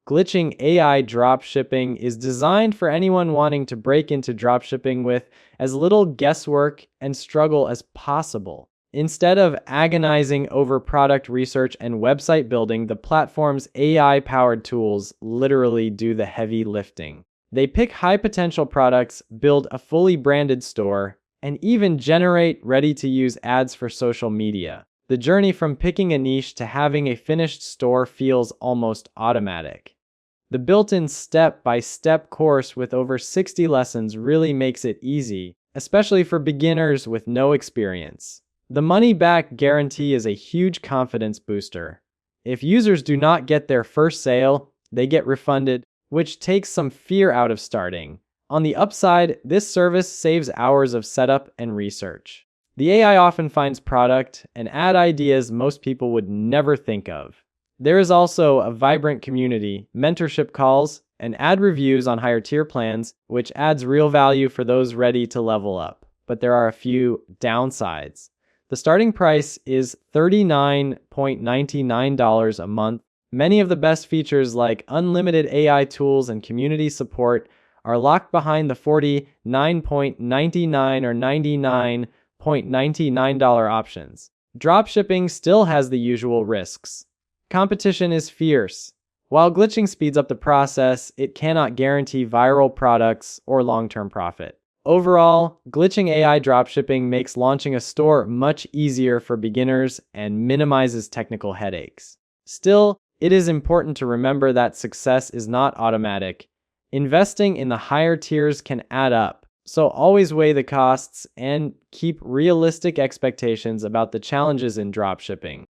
Glitching AI dropshipping is designed for anyone wanting to break into dropshipping with as little guesswork and struggle as possible. Instead of agonizing over product research and website building, the platform's AI-powered tools literally do the heavy lifting. They pick high-potential products, build a fully branded store, and even generate ready-to-use ads for social media. The journey from picking a niche to having a finished store feels almost automatic. The built-in step-by-step course with over 60 lessons really makes it easy, especially for beginners with no experience. The money-back guarantee is a huge confidence booster. If users do not get their first sale, they get refunded, which takes some fear out of starting. On the upside, this service saves hours of setup and research. The AI often finds product and ad ideas most people would never think of. There is also a vibrant community, mentorship calls, and ad reviews on higher tier plans, which adds real value for those ready to level up. But there are a few downsides. The starting price is $39.99 a month. Many of the best features like unlimited AI tools and community support are locked behind the $49.99 or $99.99 options. Dropshipping still has the usual risks. Competition is fierce. While glitching speeds up the process, it cannot guarantee viral products or long-term profit. Overall, glitching AI dropshipping makes launching a store much easier for beginners and minimizes technical headaches. Still, it is important to remember that success is not automatic. Investing in the higher tiers can add up, so always weigh the costs and keep realistic expectations about the challenges in dropshipping.